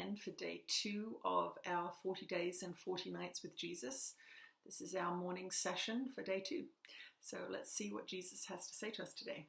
again for day 2 of our 40 days and 40 nights with Jesus. This is our morning session for day 2. So let's see what Jesus has to say to us today.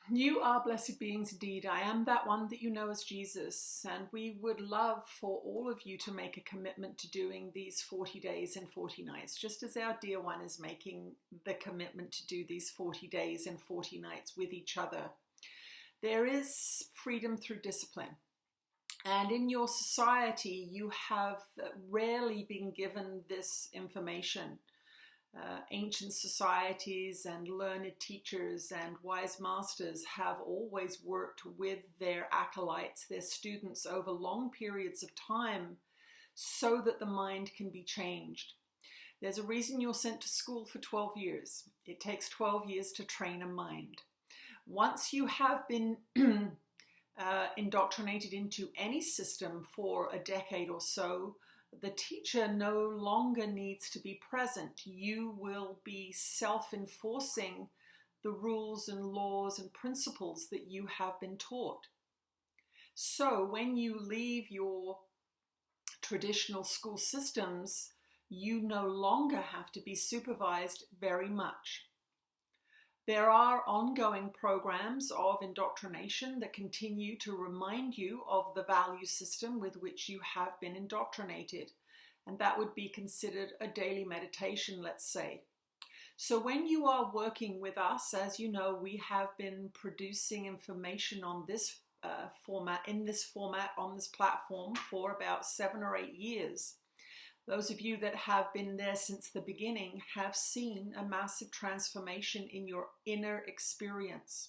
You are blessed beings indeed. I am that one that you know as Jesus, and we would love for all of you to make a commitment to doing these 40 days and 40 nights, just as our dear one is making the commitment to do these 40 days and 40 nights with each other. There is freedom through discipline, and in your society you have rarely been given this information. Ancient societies and learned teachers and wise masters have always worked with their acolytes, their students, over long periods of time so that the mind can be changed. There's a reason you're sent to school for 12 years. It takes 12 years to train a mind. Once you have been indoctrinated into any system for a decade or so, the teacher no longer needs to be present. You will be self-enforcing the rules and laws and principles that you have been taught. So when you leave your traditional school systems, you no longer have to be supervised very much. There are ongoing programs of indoctrination that continue to remind you of the value system with which you have been indoctrinated. And that would be considered a daily meditation, let's say. So when you are working with us, as you know, we have been producing information on this format, on this platform for about 7 or 8 years. Those of you that have been there since the beginning have seen a massive transformation in your inner experience.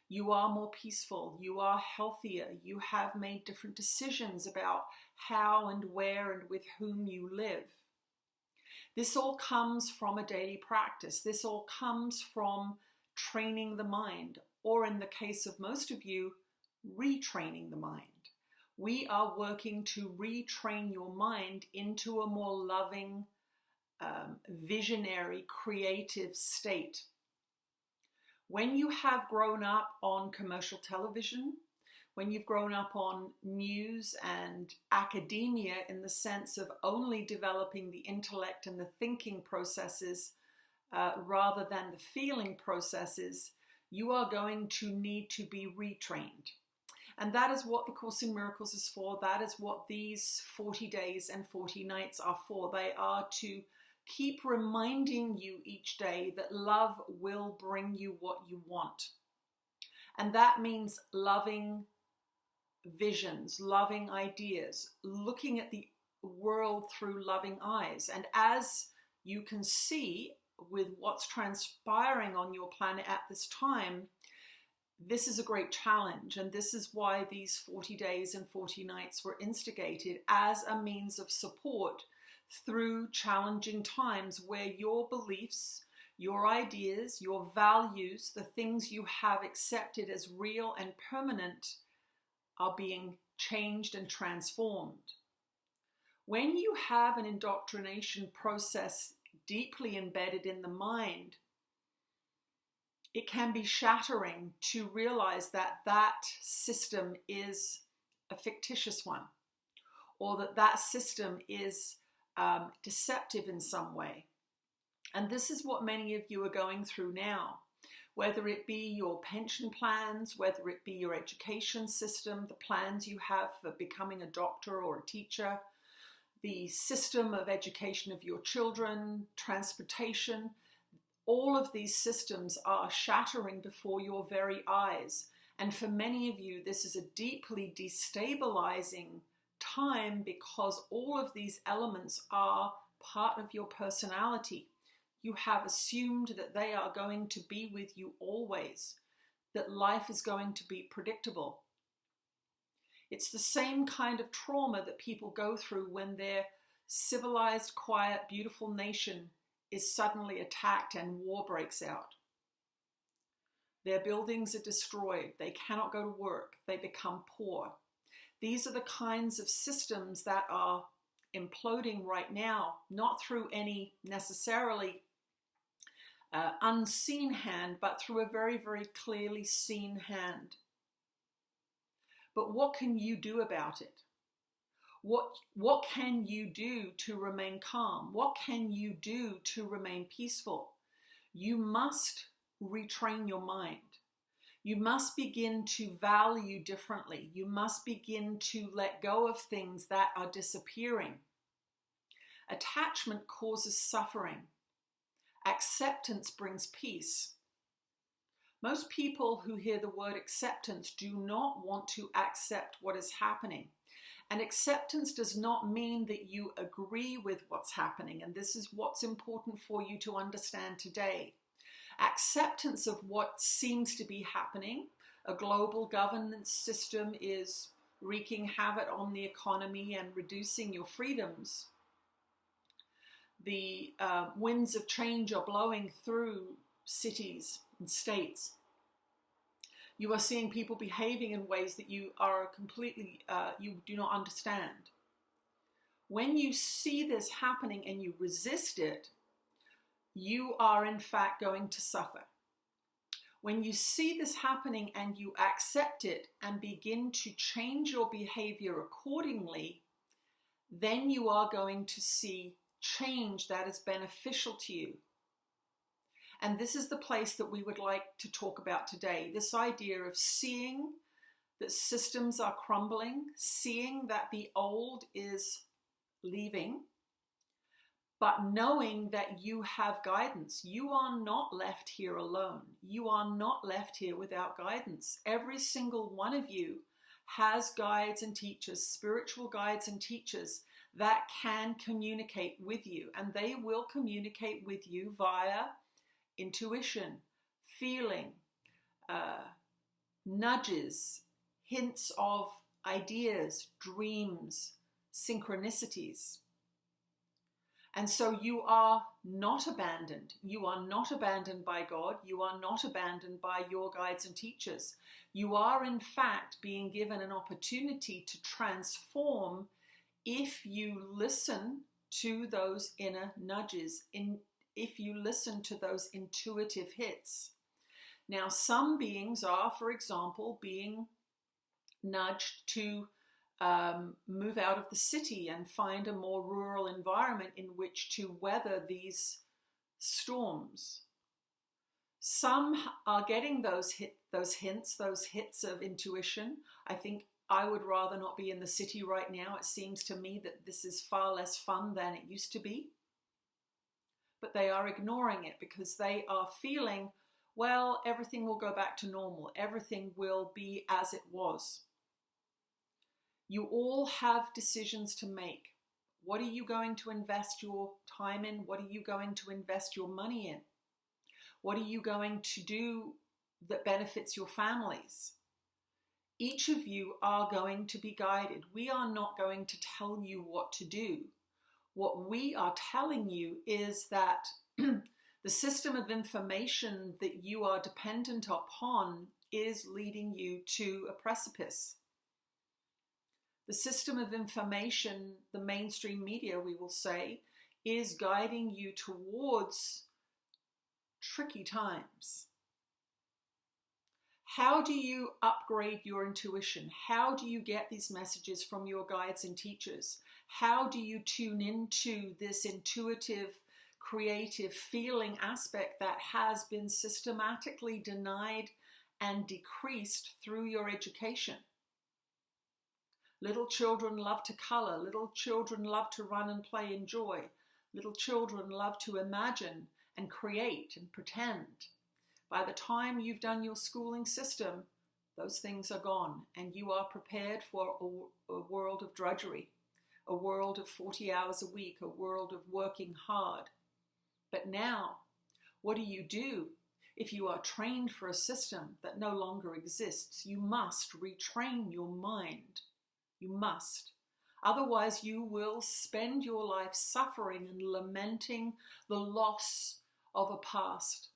You are more peaceful, you are healthier, you have made different decisions about how and where and with whom you live. This all comes from a daily practice. This all comes from training the mind, or in the case of most of you, retraining the mind. We are working to retrain your mind into a more loving, visionary, creative state. When you have grown up on commercial television, when you've grown up on news and academia in the sense of only developing the intellect and the thinking processes rather than the feeling processes, you are going to need to be retrained. And that is what the Course in Miracles is for. That is what these 40 days and 40 nights are for. They are to keep reminding you each day that love will bring you what you want. And that means loving visions, loving ideas, looking at the world through loving eyes. And as you can see with what's transpiring on your planet at this time, this is a great challenge, and this is why these 40 days and 40 nights were instigated as a means of support through challenging times where your beliefs, your ideas, your values, the things you have accepted as real and permanent are being changed and transformed. When you have an indoctrination process deeply embedded in the mind, it can be shattering to realize that that system is a fictitious one, or that that system is deceptive in some way. And this is what many of you are going through now, whether it be your pension plans, whether it be your education system, the plans you have for becoming a doctor or a teacher, the system of education of your children, transportation. All of these systems are shattering before your very eyes. And for many of you, this is a deeply destabilizing time because all of these elements are part of your personality. You have assumed that they are going to be with you always, that life is going to be predictable. It's the same kind of trauma that people go through when their civilized, quiet, beautiful nation is suddenly attacked and war breaks out. Their buildings are destroyed. They cannot go to work. They become poor. These are the kinds of systems that are imploding right now, not through any necessarily unseen hand, but through a very, very clearly seen hand. But what can you do about it? What can you do to remain calm? What can you do to remain peaceful? You must retrain your mind. You must begin to value differently. You must begin to let go of things that are disappearing. Attachment causes suffering. Acceptance brings peace. Most people who hear the word acceptance do not want to accept what is happening. And acceptance does not mean that you agree with what's happening. And this is what's important for you to understand today. Acceptance of what seems to be happening. A global governance system is wreaking havoc on the economy and reducing your freedoms. The winds of change are blowing through cities and states. You are seeing people behaving in ways that you are completely, you do not understand. When you see this happening and you resist it, you are in fact going to suffer. When you see this happening and you accept it and begin to change your behavior accordingly, then you are going to see change that is beneficial to you. And this is the place that we would like to talk about today. This idea of seeing that systems are crumbling, seeing that the old is leaving, but knowing that you have guidance. You are not left here alone. You are not left here without guidance. Every single one of you has guides and teachers, spiritual guides and teachers that can communicate with you, and they will communicate with you via intuition, feeling, nudges, hints of ideas, dreams, synchronicities. And so you are not abandoned. You are not abandoned by God. You are not abandoned by your guides and teachers. You are in fact being given an opportunity to transform if you listen to those inner nudges, if you listen to those intuitive hits. Now, some beings are, for example, being nudged to move out of the city and find a more rural environment in which to weather these storms. Some are getting those hints, those hits of intuition. I think I would rather not be in the city right now. It seems to me that this is far less fun than it used to be. But they are ignoring it because they are feeling, well, everything will go back to normal. Everything will be as it was. You all have decisions to make. What are you going to invest your time in? What are you going to invest your money in? What are you going to do that benefits your families? Each of you are going to be guided. We are not going to tell you what to do. What we are telling you is that the system of information that you are dependent upon is leading you to a precipice. The system of information, the mainstream media, we will say, is guiding you towards tricky times. How do you upgrade your intuition? How do you get these messages from your guides and teachers? How do you tune into this intuitive, creative feeling aspect that has been systematically denied and decreased through your education? Little children love to color. Little children love to run and play and joy. Little children love to imagine and create and pretend. By the time you've done your schooling system, those things are gone, and you are prepared for a world of drudgery, a world of 40 hours a week, a world of working hard. But now, what do? If you are trained for a system that no longer exists, you must retrain your mind. You must. Otherwise, you will spend your life suffering and lamenting the loss of a past.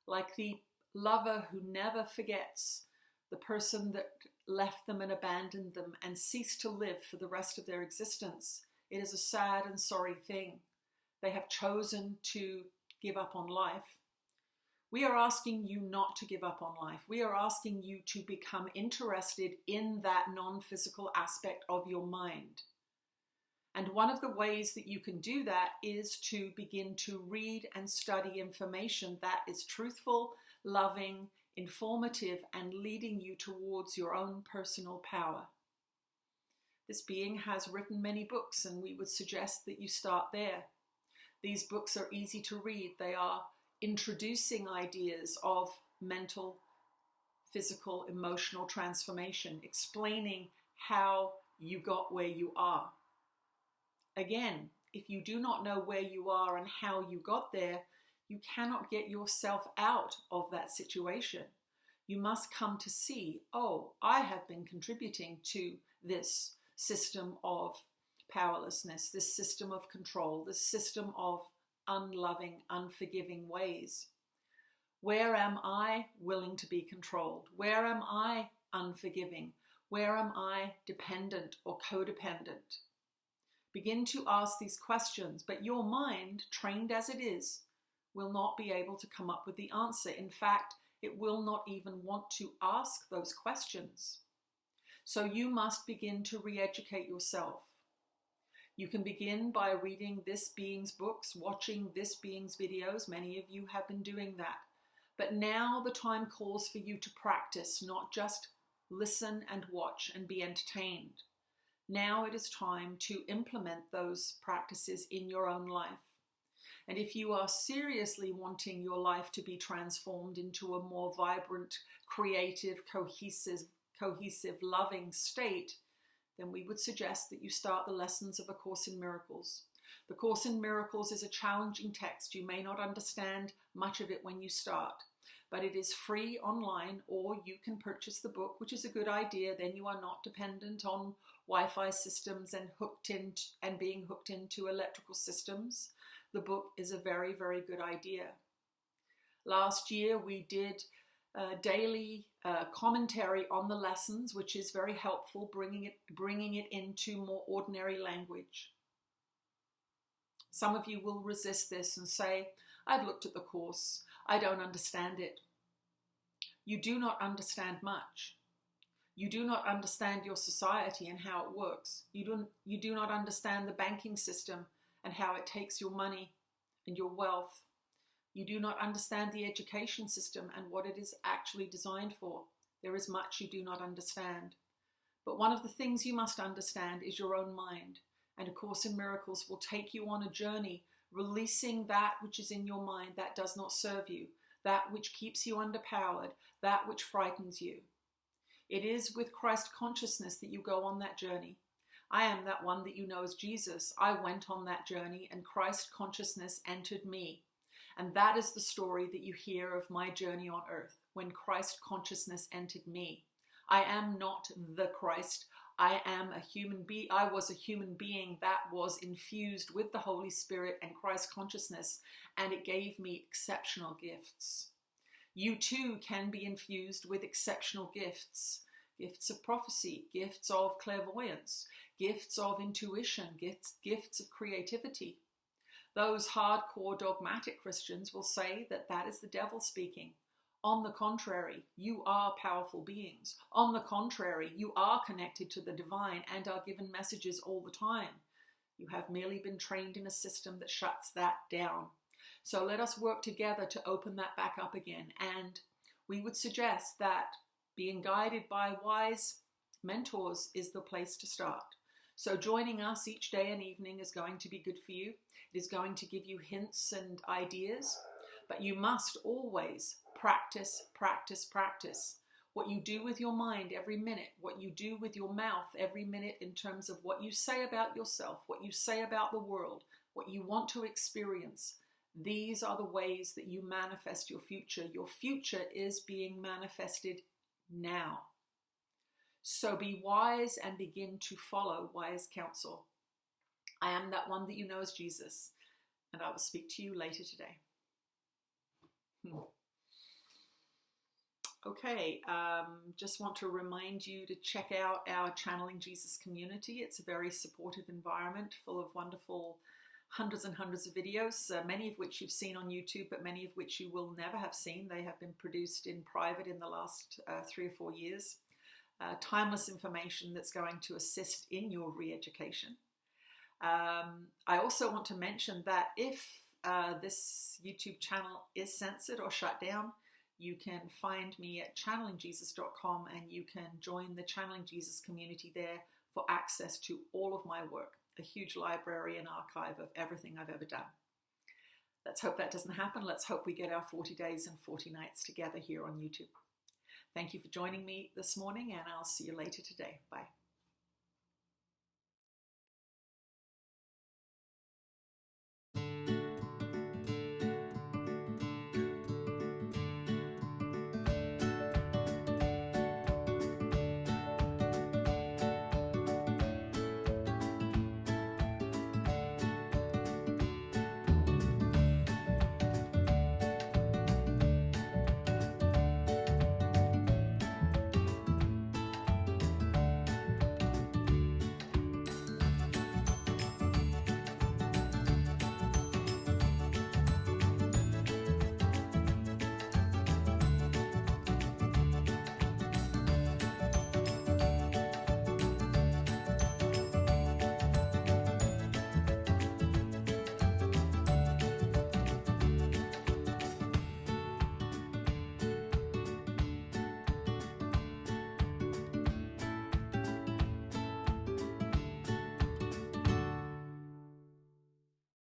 Like the lover who never forgets the person that left them and abandoned them and ceased to live for the rest of their existence. It is a sad and sorry thing. They have chosen to give up on life. We are asking you not to give up on life. We are asking you to become interested in that non-physical aspect of your mind. And one of the ways that you can do that is to begin to read and study information that is truthful, loving, informative, and leading you towards your own personal power. This being has written many books, and we would suggest that you start there. These books are easy to read. They are introducing ideas of mental, physical, emotional transformation, explaining how you got where you are. Again, if you do not know where you are and how you got there, you cannot get yourself out of that situation. You must come to see, oh, I have been contributing to this system of powerlessness, this system of control, this system of unloving, unforgiving ways. Where am I willing to be controlled? Where am I unforgiving? Where am I dependent or codependent? Begin to ask these questions, but your mind, trained as it is, will not be able to come up with the answer. In fact, it will not even want to ask those questions. So you must begin to re-educate yourself. You can begin by reading this being's books, watching this being's videos. Many of you have been doing that. But now the time calls for you to practice, not just listen and watch and be entertained. Now it is time to implement those practices in your own life. And if you are seriously wanting your life to be transformed into a more vibrant, creative, cohesive, loving state, then we would suggest that you start the lessons of A Course in Miracles. The Course in Miracles is a challenging text. You may not understand much of it when you start, but it is free online, or you can purchase the book, which is a good idea. Then you are not dependent on Wi-Fi systems and being hooked into electrical systems. The book is a very, very good idea. Last year we did daily commentary on the lessons, which is very helpful, bringing it into more ordinary language. Some of you will resist this and say, I've looked at the Course, I don't understand it. You do not understand much. You do not understand your society and how it works. You do not understand the banking system and how it takes your money and your wealth. You do not understand the education system and what it is actually designed for. There is much you do not understand. But one of the things you must understand is your own mind. And A Course in Miracles will take you on a journey, releasing that which is in your mind that does not serve you, that which keeps you underpowered, that which frightens you. It is with Christ consciousness that you go on that journey. I am that one that you know as Jesus. I went on that journey and Christ consciousness entered me. And that is the story that you hear of my journey on earth, when Christ consciousness entered me. I am not the Christ. I am a human being. I was a human being that was infused with the Holy Spirit and Christ consciousness, and it gave me exceptional gifts. You too can be infused with exceptional gifts. Gifts of prophecy, gifts of clairvoyance, gifts of intuition, gifts of creativity. Those hardcore dogmatic Christians will say that that is the devil speaking. On the contrary, you are powerful beings. On the contrary, you are connected to the divine and are given messages all the time. You have merely been trained in a system that shuts that down. So let us work together to open that back up again. And we would suggest that being guided by wise mentors is the place to start. So joining us each day and evening is going to be good for you. It is going to give you hints and ideas, but you must always practice, practice, practice. What you do with your mind every minute, what you do with your mouth every minute in terms of what you say about yourself, what you say about the world, what you want to experience. These are the ways that you manifest your future. Your future is being manifested now. So be wise and begin to follow wise counsel. I am that one that you know as Jesus, and I will speak to you later today. Okay, just want to remind you to check out our Channeling Jesus community. It's a very supportive environment full of wonderful hundreds and hundreds of videos, many of which you've seen on YouTube, but many of which you will never have seen. They have been produced in private in the last 3 or 4 years. Timeless information that's going to assist in your re-education. I also want to mention that if this YouTube channel is censored or shut down, you can find me at channelingjesus.com and you can join the Channeling Jesus community there for access to all of my work, a huge library and archive of everything I've ever done. Let's hope that doesn't happen. Let's hope we get our 40 days and 40 nights together here on YouTube. Thank you for joining me this morning, and I'll see you later today. Bye.